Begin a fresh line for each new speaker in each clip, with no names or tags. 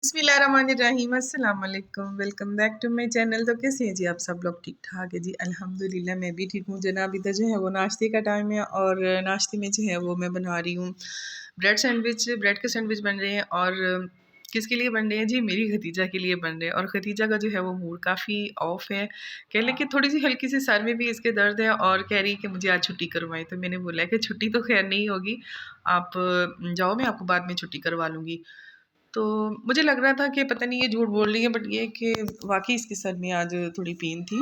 बिस्मिल्लाहिर्रहमानिर्रहीम, अस्सलाम वालेकुम। Welcome back to my channel. तो कैसे हैं जी आप सब लोग? ठीक ठाक है जी, अल्हम्दुलिल्लाह मैं भी ठीक हूँ जनाब। इधर जो है वो नाश्ते का टाइम है और नाश्ते में जो है वो मैं बना रही हूँ ब्रेड सैंडविच। ब्रेड के सैंडविच बन रहे हैं और किसके लिए बन रहे हैं जी? मेरी खतीजा के लिए बन रहे हैं। और खतीजा का जो है वो मूड काफ़ी ऑफ है, कह लें कि थोड़ी सी हल्की सी सर में भी इसके दर्द है और कह रही है कि मुझे आज छुट्टी करवाएं। तो मैंने बोला कि छुट्टी तो खैर नहीं होगी, आप जाओ, मैं आपको बाद में छुट्टी करवा लूँगी। तो मुझे लग रहा था कि पता नहीं ये झूठ बोल रही है, बट ये कि वाक़ई इसके सर में आज थोड़ी पेन थी।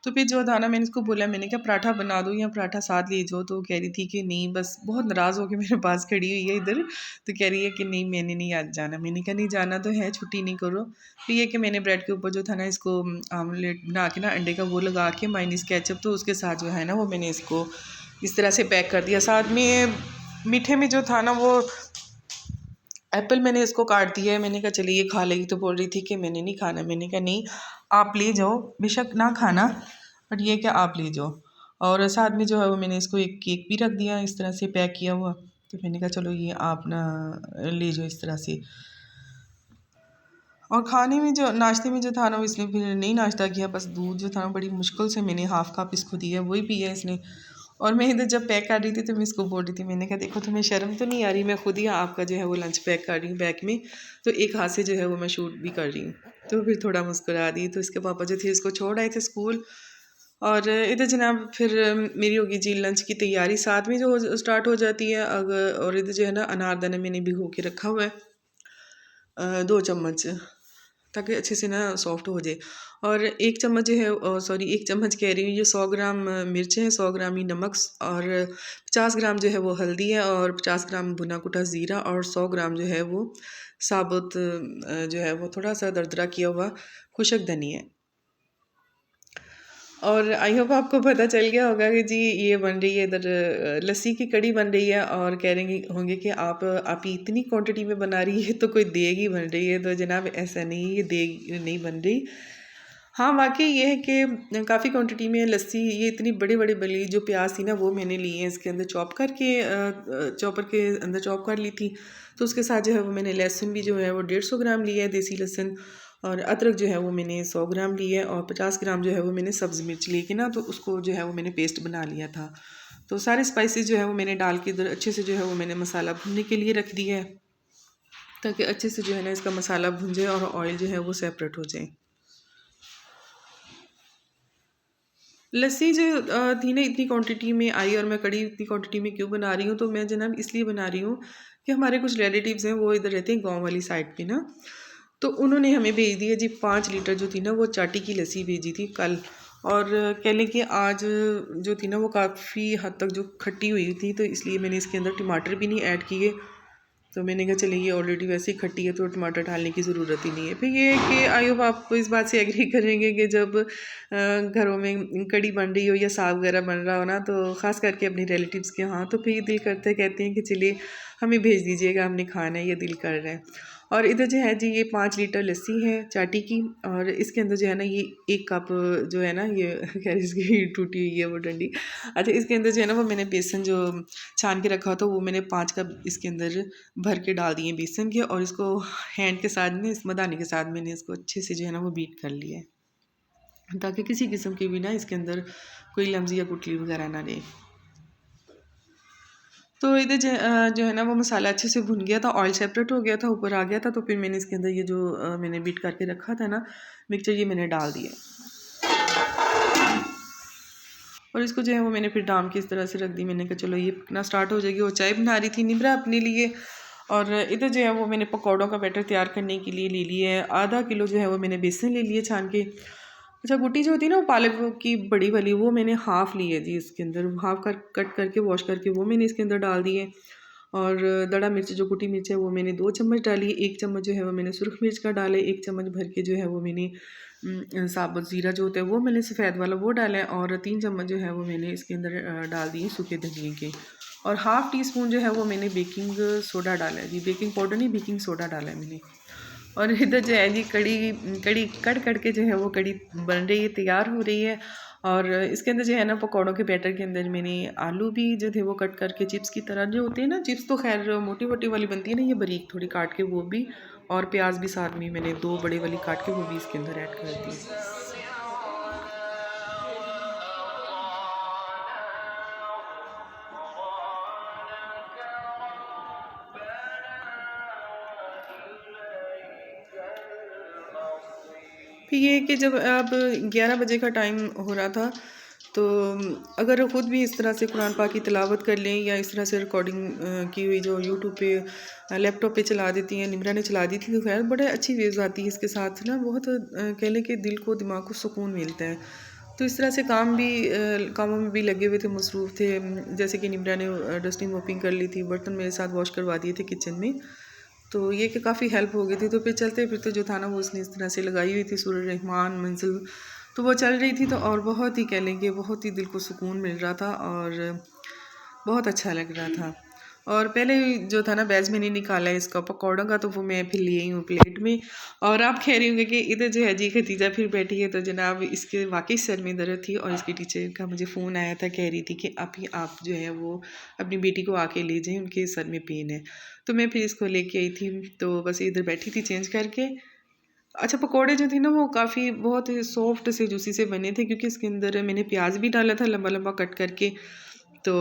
तो फिर जो था ना, मैंने इसको बोला, मैंने कहा पराठा बना दूँ या पराठा साथ ले जाओ? तो कह रही थी कि नहीं, बस बहुत नाराज़ होके मेरे पास खड़ी हुई है इधर। तो कह रही है कि नहीं, मैंने नहीं आज जाना। मैंने कहा नहीं जाना तो है, छुट्टी नहीं करो। फिर ये कि मैंने ब्रेड के ऊपर जो था ना, इसको आमलेट बना के ना, अंडे का वो लगा के मायोनीज़ केचप, तो उसके साथ जो है ना वो मैंने इसको इस तरह से पैक कर दिया। साथ में मीठे में जो था ना वो एप्पल मैंने इसको काट दिया है। मैंने कहा चलिए ये खा लेगी। तो बोल रही थी कि मैंने नहीं खाना। मैंने कहा नहीं, आप ले जाओ, बेशक ना खाना, बट ये कि आप ले जाओ। और साथ में जो है वो मैंने इसको एक केक भी रख दिया इस तरह से पैक किया हुआ। तो मैंने कहा चलो ये आप ना ले जाओ इस तरह से। और खाने में जो नाश्ते में जो था ना, वो इसने फिर नहीं नाश्ता किया, बस दूध जो था ना बड़ी मुश्किल से मैंने हाफ़ कप इसको दिया, वही पिया इसने। और मैं इधर जब पैक कर रही थी तो मैं इसको बोल रही थी, मैंने कहा देखो तुम्हें शर्म तो नहीं आ रही, मैं खुद ही आपका जो है वो लंच पैक कर रही हूँ बैग में, तो एक हाथ से जो है वो मैं शूट भी कर रही हूँ। तो फिर थोड़ा मुस्कुरा दी। तो इसके पापा जो थे इसको छोड़ आए थे स्कूल। और इधर जनाब फिर मेरी होगी जी लंच की तैयारी, साथ में जो स्टार्ट हो जाती है। अगर और इधर जो है ना अनारदाना मैंने भिगो के रखा हुआ है 2 चम्मच, ताकि अच्छे से ना सॉफ्ट हो जाए। और 1 चम्मच जो है, सॉरी 1 चम्मच कह रही हूँ, ये 100 ग्राम मिर्च है, 100 ग्राम ही नमक, और 50 ग्राम जो है वो हल्दी है, और 50 ग्राम भुना कुटा ज़ीरा, और 100 ग्राम जो है वो साबुत जो है वो थोड़ा सा दरदरा किया हुआ खुशक धनिया है। और आई होप आपको पता चल गया होगा कि जी ये बन रही है इधर लस्सी की कड़ी बन रही है। और कह रहे होंगे कि आप ही इतनी क्वांटिटी में बना रही है तो कोई देग ही बन रही है। तो जनाब ऐसा नहीं, ये देग नहीं बन रही। हाँ, वाक़ई ये है कि काफ़ी क्वांटिटी में लस्सी, ये इतनी बड़ी-बड़ी बली, जो प्याज़ थी ना वो मैंने ली है इसके अंदर चॉप करके, चॉपर के अंदर चॉप कर ली थी। तो उसके साथ जो है वो मैंने लहसुन भी जो है वो 150 ग्राम लिया है, देसी लहसुन। और अदरक जो है वो मैंने 100 ग्राम ली है, और 50 ग्राम जो है वो मैंने सब्ज़ मिर्च ली के ना, तो उसको जो है वो मैंने पेस्ट बना लिया था। तो सारे स्पाइसेस जो है वो मैंने डाल के इधर अच्छे से जो है वो मैंने मसाला भूनने के लिए रख दिया है, ताकि अच्छे से जो है ना इसका मसाला भुन जाए और ऑयल जो है वो सेपरेट हो जाए। लस्सी जो थी ना इतनी क्वांटिटी में आई, और मैं कढ़ी इतनी क्वांटिटी में क्यों बना रही हूँ? तो मैं जनाब इसलिए बना रही हूँ कि हमारे कुछ रिलेटिव्स हैं, वो इधर रहते हैं गांव वाली साइड पे ना। तो उन्होंने हमें भेज दी है जी 5 लीटर जो थी ना वो चाटी की लस्सी भेजी थी कल। और कह लें कि आज जो थी ना वो काफ़ी हद तक जो खट्टी हुई थी, तो इसलिए मैंने इसके अंदर टमाटर भी नहीं ऐड किए। तो मैंने कहा चलिए ये ऑलरेडी वैसे ही खट्टी है तो टमाटर डालने की ज़रूरत ही नहीं है। फिर ये है कि आई होप आप इस बात से एग्री करेंगे कि जब घरों में कड़ी बन रही हो या साग वगैरह बन रहा हो ना, तो ख़ास करके अपने रिलेटिव्स के यहाँ, तो फिर दिल करता है, कहते हैं कि चलिए हमें भेज दीजिएगा, हमने खाना है, ये दिल कर रहा है। और इधर जो है जी ये 5 लीटर लस्सी है चाटी की, और इसके अंदर जो है ना ये 1 कप जो है ना ये खैर इसकी टूटी हुई है वो डंडी। अच्छा, इसके अंदर जो है ना वो मैंने बेसन जो छान के रखा था वो मैंने 5 कप इसके अंदर भर के डाल दिए बेसन के, और इसको हैंड के साथ में, इस मदानी के साथ मैंने इसको अच्छे से जो है ना वो बीट कर लिया है, ताकि किसी किस्म की भी ना इसके अंदर कोई लम्जी या गुठली वगैरह ना रहे। तो इधर जो है ना वो मसाला अच्छे से भुन गया था, ऑयल सेपरेट हो गया था, ऊपर आ गया था। तो फिर मैंने इसके अंदर ये जो मैंने बीट करके रखा था ना मिक्सचर, ये मैंने डाल दिया, और इसको जो है वो मैंने फिर डाम के इस तरह से रख दी। मैंने कहा चलो ये पकना स्टार्ट हो जाएगी। वो चाय बना रही थी निब्रा अपने लिए, और इधर जो है वो मैंने पकौड़ों का बैटर तैयार करने के लिए ले लिया है। आधा किलो जो है वो मैंने बेसन ले लिए छान के। अच्छा, गुटी जो होती है ना वो पालक की बड़ी वाली, वो मैंने हाफ़ ली है जी, इसके अंदर हाफ़ कट करके वॉश करके वो मैंने इसके अंदर डाल दी है। और दड़ा मिर्च जो कुटी मिर्च है वो मैंने 2 चम्मच डाली है। 1 चम्मच जो है वो मैंने सुरख मिर्च का डाला है। 1 चम्मच भर के जो है वो मैंने साबुत ज़ीरा जो होता है वो मैंने सफ़ेद वाला वो डाला है। और 3 चम्मच जो है वो मैंने इसके अंदर डाल दिए सूखे धनिए के। और हाफ़ टी स्पून जो है वो मैंने बेकिंग सोडा डाला है जी, बेकिंग पाउडर नहीं, बेकिंग सोडा डाला है मैंने। और इधर जो है जी कड़ी कड़ी कड़ के जो है वो कड़ी बन रही है, तैयार हो रही है। और इसके अंदर जो है ना पकौड़ों के बैटर के अंदर मैंने आलू भी जो थे वो कट करके चिप्स की तरह जो होते हैं ना, चिप्स तो खैर मोटी मोटी वाली बनती है ना, ये बारीक थोड़ी काट के वो भी, और प्याज भी साथ में मैंने 2 बड़े वाली काट के वो भी इसके अंदर ऐड कर दी। फिर ये है कि जब अब 11 बजे का टाइम हो रहा था, तो अगर ख़ुद भी इस तरह से कुरान पाक की तिलावत कर लें या इस तरह से रिकॉर्डिंग की हुई जो यूट्यूब पे लैपटॉप पे चला देती हैं, निमरा ने चला दी थी, तो खैर बड़े अच्छी वेव्स आती है इसके साथ ना, बहुत कह लें कि दिल को दिमाग को सुकून मिलता है। तो इस तरह से कामों में भी लगे हुए थे, मसरूफ़ थे। जैसे कि निमरा ने डस्टिंग वॉपिंग कर ली थी, बर्तन मेरे साथ वॉश करवा दिए थे किचन में, तो ये कि काफ़ी हेल्प हो गई थी। तो फिर चलते फिरते जो था ना वो उसने इस तरह से लगाई हुई थी सूरह रहमान मंजिल, तो वो चल रही थी, तो और बहुत ही कह लेंगे बहुत ही दिल को सुकून मिल रहा था और बहुत अच्छा लग रहा था। और पहले जो था ना बैच मैंने निकाला है इसका पकौड़ों का, तो वो मैं फिर ले आई हूँ प्लेट में। और आप कह रही होंगे कि इधर जो है जी खतीजा फिर बैठी है, तो जनाब इसके वाकई सर में दर्द थी और इसकी टीचर का मुझे फ़ोन आया था, कह रही थी कि आप जो है वो अपनी बेटी को आके ले जाएँ, उनके सर में पेन है। तो मैं फिर इसको लेके आई थी, तो बस इधर बैठी थी चेंज करके। अच्छा, पकोड़े जो थे ना वो काफ़ी बहुत सॉफ्ट से जूसी से बने थे, क्योंकि इसके अंदर मैंने प्याज भी डाला था लंबा लंबा कट करके, तो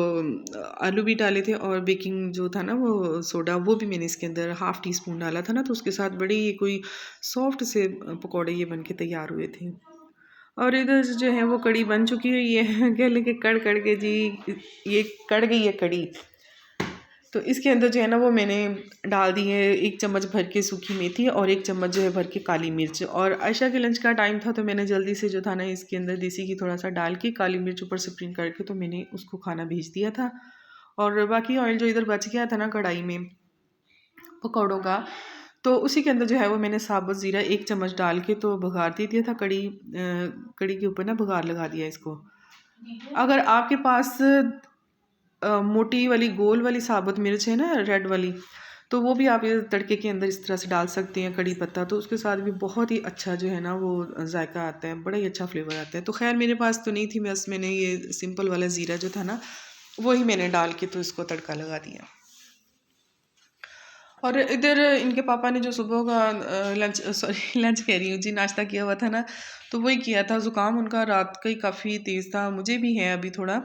आलू भी डाले थे, और बेकिंग जो था ना वो सोडा वो भी मैंने इसके अंदर ½ टी स्पून डाला था ना, तो उसके साथ बड़े ये कोई सॉफ्ट से पकोड़े ये बन के तैयार हुए थे। और इधर जो है वो कड़ी बन चुकी हुई है कह लें कि कड़ कड़ के जी ये कड़ गई है कड़ी। तो इसके अंदर जो है ना वो मैंने डाल दी है 1 चम्मच भर के सूखी मेथी और 1 चम्मच जो है भर के काली मिर्च। और आयशा के लंच का टाइम था, तो मैंने जल्दी से जो था ना इसके अंदर देसी घी थोड़ा सा डाल के काली मिर्च ऊपर स्प्रिंग करके तो मैंने उसको खाना भेज दिया था। और बाकी ऑयल जो इधर बच गया था ना कढ़ाई में पकौड़ों का, तो उसी के अंदर जो है वो मैंने साबुत ज़ीरा 1 चम्मच डाल के तो बघार दे दिया था। कड़ी के ऊपर ना बघार लगा दिया इसको। अगर आपके पास मोटी वाली गोल वाली साबुत मिर्च है ना रेड वाली, तो वो भी आप ये तड़के के अंदर इस तरह से डाल सकते हैं, कड़ी पत्ता, तो उसके साथ भी बहुत ही अच्छा जो है ना वो जायका आता है, बड़ा ही अच्छा फ्लेवर आता है। तो खैर मेरे पास तो नहीं थी, बस मैंने ये सिंपल वाला ज़ीरा जो था ना वही मैंने डाल के तो इसको तड़का लगा दिया। और इधर इनके पापा ने जो सुबह का लंच कह रही हूँ जी, नाश्ता किया हुआ था ना, तो वही किया था। ज़ुकाम उनका रात का ही काफ़ी तेज़ था, मुझे भी है अभी थोड़ा,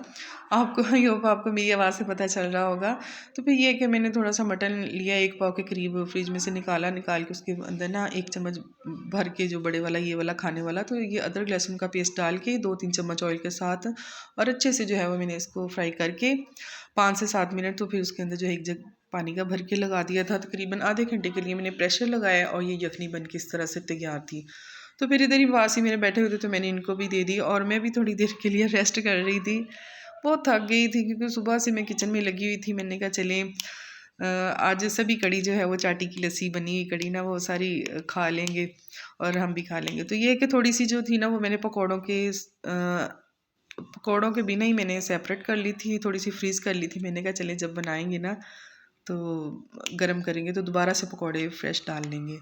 आपको आई होप आपको मेरी आवाज़ से पता चल रहा होगा। तो फिर ये कि मैंने थोड़ा सा मटन लिया 1 पाव के करीब, फ्रिज में से निकाल के उसके अंदर ना 1 चम्मच भर के जो बड़े वाला ये वाला खाने वाला, तो ये अदरक लहसुन का पेस्ट डाल के 2-3 चम्मच ऑयल के साथ और अच्छे से जो है वो मैंने इसको फ्राई करके 5 से 7 मिनट, तो फिर उसके अंदर जो है 1 जग पानी का भर के लगा दिया था। तकरीबन आधे घंटे के लिए मैंने प्रेशर लगाया और ये यखनी बन के इस तरह से तैयार थी। तो फिर इधर ही पास ही मेरे बैठे हुए थे, तो मैंने इनको भी दे दी और मैं भी थोड़ी देर के लिए रेस्ट कर रही थी। बहुत थक गई थी क्योंकि सुबह से मैं किचन में लगी हुई थी। मैंने कहा चलें आज सभी कड़ी जो है वो चाटी की लस्सी बनी हुई कड़ी ना वो सारी खा लेंगे और हम भी खा लेंगे। तो ये कि थोड़ी सी जो थी ना वो मैंने पकौड़ों के बिना ही मैंने सेपरेट कर ली थी, थोड़ी सी फ्रीज़ कर ली थी। मैंने कहा चले जब बनाएंगे ना तो गरम करेंगे तो दोबारा से पकौड़े फ्रेश डाल लेंगे।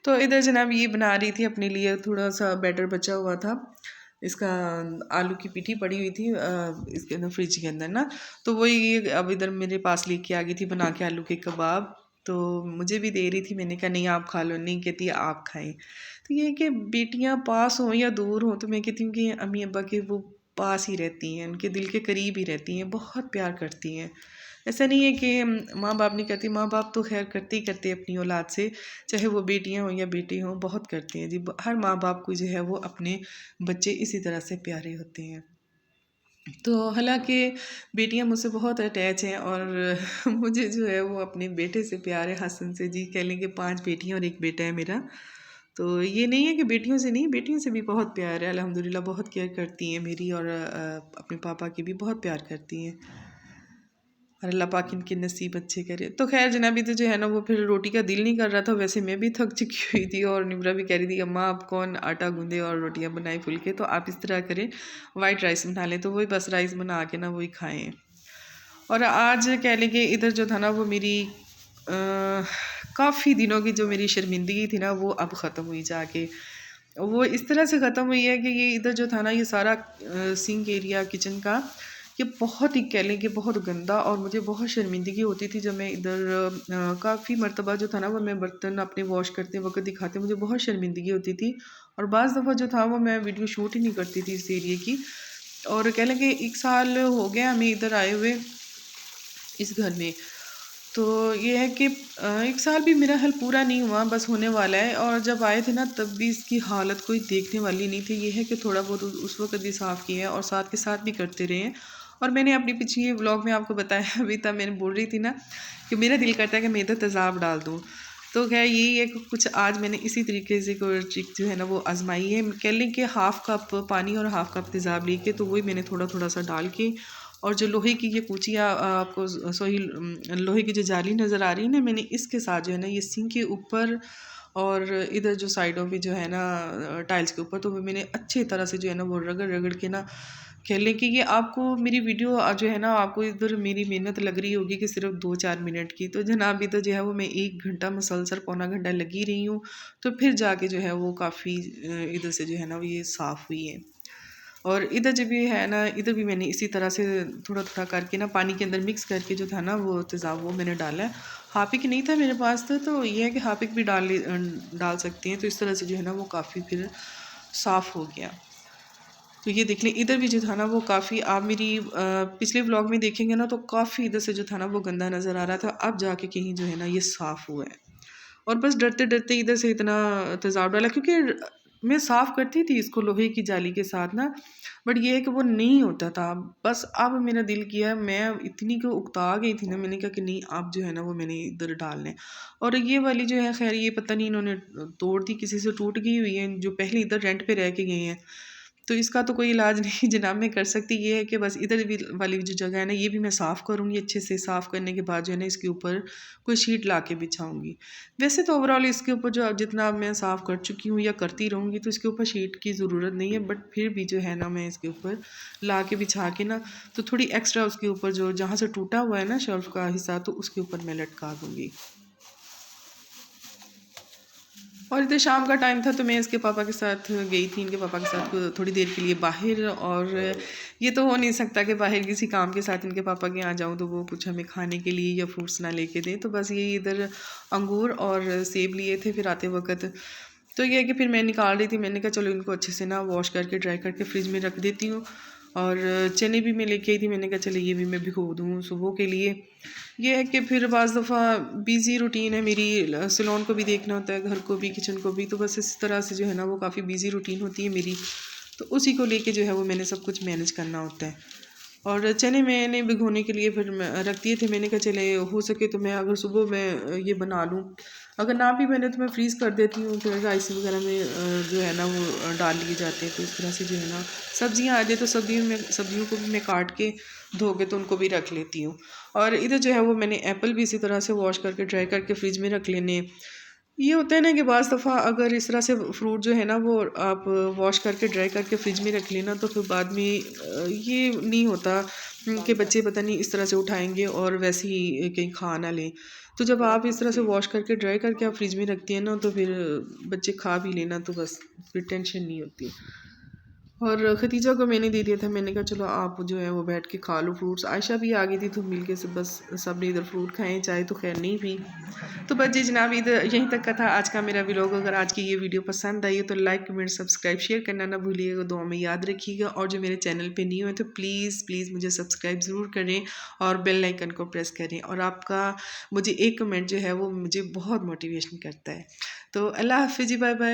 तो इधर जनाब ये बना रही थी अपने लिए, थोड़ा सा बैटर बचा हुआ था इसका, आलू की पिठी पड़ी हुई थी इसके अंदर फ्रिज के अंदर ना, तो वही अब इधर मेरे पास लेके आ गई थी बना के आलू के कबाब। तो मुझे भी दे रही थी, मैंने कहा नहीं आप खा लो, नहीं कहती आप खाएं। तो ये कि बेटियां पास हों या दूर हों, तो मैं कहती हूँ कि अम्मी अब्बा के वो पास ही रहती हैं, उनके दिल के करीब ही रहती हैं, बहुत प्यार करती हैं। ऐसा नहीं है कि माँ बाप नहीं करती, माँ बाप तो खैर करते ही करते हैं अपनी औलाद से, चाहे वो बेटियां हों या बेटे हों, बहुत करते हैं जी। हर माँ बाप को जो है वो अपने बच्चे इसी तरह से प्यारे होते हैं। तो हालांकि बेटियां मुझसे बहुत अटैच हैं और मुझे जो है वो अपने बेटे से प्यार है, हसन से जी। कह लें कि 5 बेटियां और 1 बेटा है मेरा। तो ये नहीं है कि बेटियों से नहीं, बेटियों से भी बहुत प्यार है अल्हम्दुलिल्लाह, बहुत केयर करती हैं मेरी और अपने पापा की भी बहुत प्यार करती हैं और अल्लाह पाक इनके नसीब अच्छे करे। तो खैर जनाबी तो जो है ना वो फिर रोटी का दिल नहीं कर रहा था, वैसे मैं भी थक चुकी हुई थी और निब्रा भी कह रही थी अम्मा आप कौन आटा गूंदे और रोटियां बनाए फुलके, तो आप इस तरह करें वाइट राइस बना लें। तो वही बस राइस बना के ना वही खाएँ। और आज कह लें कि इधर जो था ना वो मेरी काफ़ी दिनों की जो मेरी शर्मिंदगी थी ना वो अब ख़त्म हुई जाके। वो इस तरह से ख़त्म हुई है कि ये इधर जो था ना ये सारा सिंक एरिया किचन का ये बहुत ही कह लें कि बहुत गंदा, और मुझे बहुत शर्मिंदगी होती थी जब मैं इधर काफ़ी मर्तबा जो था ना वो मैं बर्तन अपने वॉश करते वक्त दिखाते, मुझे बहुत शर्मिंदगी होती थी। और बाज़ दफ़ा जो था वो मैं वीडियो शूट ही नहीं करती थी इस एरिए की। और कह लें कि 1 साल हो गया हमें इधर आए हुए इस घर में। तो ये है कि 1 साल भी मेरा ख़्याल पूरा नहीं हुआ, बस होने वाला है। और जब आए थे ना तब भी इसकी हालत कोई देखने वाली नहीं थी। ये है कि थोड़ा बहुत उस वक़्त भी साफ़ किया है और साथ के साथ भी करते रहे हैं। और मैंने अपनी पिछली व्लॉग में आपको बताया अभी तक, मैंने बोल रही थी ना कि मेरा दिल करता है कि मैं इधर तेज़ाब डाल दूँ। तो ख़ैर यही है कि कुछ आज मैंने इसी तरीके से कोई ट्रिक जो है ना वो आज़माई है। कह लें कि हाफ़ कप पानी और हाफ़ कप तेज़ाब लेके तो वही मैंने थोड़ा-थोड़ा सा डाल के, और जो लोहे की ये कूचियाँ आपको सोही लोहे की जो जाली नज़र आ रही है ना, मैंने इसके साथ जो है ना ये सिंक के ऊपर और इधर जो साइडों पे जो है ना टाइल्स के ऊपर, तो वो मैंने अच्छी तरह से जो है ना वो रगड़ रगड़ के ना कह लें कि ये आपको मेरी वीडियो जो है ना आपको इधर मेरी मेहनत लग रही होगी कि सिर्फ 2-4 मिनट की, तो जनाब इधर जो है वो मैं 1 घंटा मुसलसल पौना घंटा लगी रही हूँ। तो फिर जाके जो है वो काफ़ी इधर से जो है ना वो ये साफ़ हुई है। और इधर जब भी है ना, इधर भी मैंने इसी तरह से थोड़ा-थोड़ा करके ना पानी के अंदर मिक्स करके जो था ना वो तेज़ाब वो मैंने डाला है। हार्पिक नहीं था मेरे पास तो ये है कि हार्पिक भी डाल सकती हैं। तो इस तरह से जो है ना वो काफ़ी फिर साफ़ हो गया। तो ये देख लें इधर भी जो था ना वो काफ़ी, आप मेरी पिछले व्लॉग में देखेंगे ना तो काफ़ी इधर से जो था ना वो गंदा नज़र आ रहा था। अब जाके कहीं जो है ना ये साफ़ हुआ है। और बस डरते-डरते इधर से इतना तेज़ाब डाला, क्योंकि मैं साफ़ करती थी इसको लोहे की जाली के साथ ना, बट ये है कि वो नहीं होता था। बस अब मेरा दिल किया, मैं इतनी को उकता गई थी ना, मैंने कहा कि नहीं अब जो है ना वो मैंने इधर डालना है। और ये वाली जो है खैर ये पता नहीं इन्होंने तोड़ दी, किसी से टूट गई हुई है, जो पहले इधर रेंट पे रह के गए हैं। तो इसका तो कोई इलाज नहीं जनाब मैं कर सकती। ये है कि बस इधर भी वाली जो जगह है ना ये भी मैं साफ़ करूँगी अच्छे से। साफ़ करने के बाद जो है ना इसके ऊपर कोई शीट ला के बिछाऊँगी। वैसे तो ओवरऑल इसके ऊपर जो जितना मैं साफ़ कर चुकी हूँ या करती रहूँगी तो इसके ऊपर शीट की ज़रूरत नहीं है, बट फिर भी जो है ना मैं इसके ऊपर ला के बिछा के ना तो थोड़ी एक्स्ट्रा उसके ऊपर जो जहाँ से टूटा हुआ है ना शेल्फ़ का हिस्सा, तो उसके ऊपर मैं लटका दूँगी। और इधर शाम का टाइम था तो मैं इसके पापा के साथ गई थी, इनके पापा के साथ थोड़ी देर के लिए बाहर। और ये तो हो नहीं सकता कि बाहर किसी काम के साथ इनके पापा के यहाँ जाऊँ तो वो कुछ हमें खाने के लिए या फ्रूट्स ना लेके दें। तो बस ये इधर अंगूर और सेब लिए थे फिर आते वक्त। तो ये है कि फिर मैं निकाल रही थी, मैंने कहा चलो इनको अच्छे से ना वॉश करके ड्राई करके फ्रिज में रख देती हूँ। और चने भी मैं लेके आई थी, मैंने कहा चलो ये भी मैं भिगो दूँ सुबह के लिए। ये है कि फिर बाज़ दफ़ा बिज़ी रूटीन है मेरी, सैलून को भी देखना होता है, घर को भी, किचन को भी। तो बस इस तरह से जो है ना वो काफ़ी बिज़ी रूटीन होती है मेरी। तो उसी को लेके जो है वो मैंने सब कुछ मैनेज करना होता है। और चने मैंने भिगोने के लिए फिर रख दिए थे, मैंने कहा चले हो सके तो मैं अगर सुबह मैं ये बना लूँ, अगर ना भी बने तो मैं फ्रीज़ कर देती हूँ, फिर राइस वगैरह में जो है ना वो डाल लिए जाते हैं। तो इस तरह से जो है ना सब्जियाँ आ जाए तो सब्जियों को भी मैं काट के धो के तो उनको भी रख लेती हूँ। और इधर जो है वो मैंने एप्पल भी इसी तरह से वॉश करके ड्राई करके फ्रिज में रख लेने। ये होता है ना कि बाज़ दफ़ा अगर इस तरह से फ्रूट जो है ना वो आप वॉश करके ड्राई करके फ्रिज में रख लेना तो फिर बाद में ये नहीं होता कि बच्चे पता नहीं इस तरह से उठाएंगे और वैसे ही कहीं खा ना लें। तो जब आप इस तरह से वॉश करके ड्राई करके आप फ्रिज में रखती हैं ना तो फिर बच्चे खा भी लेना तो बस फिर टेंशन नहीं होती। और खतीजा को मैंने दे दिया था, मैंने कहा चलो आप जो है वो बैठ के खा लो फ्रूट्स। आयशा भी आ गई थी तो मिल के सब बस सब ने इधर फ्रूट खाए, चाय तो खैर नहीं पी। तो बस जी जनाब इधर यहीं तक का था आज का मेरा व्लॉग। अगर आज की ये वीडियो पसंद आई है तो लाइक कमेंट सब्सक्राइब शेयर करना ना भूलिएगा, दुआ में याद रखिएगा। और जो मेरे चैनल पे न्यू है तो प्लीज़ प्लीज़ मुझे सब्सक्राइब ज़रूर करें और बेल आइकन को प्रेस करें। और आपका मुझे एक कमेंट जो है वो मुझे बहुत मोटिवेशन करता है। तो अल्लाह हाफ़िज़ जी, बाय बाय।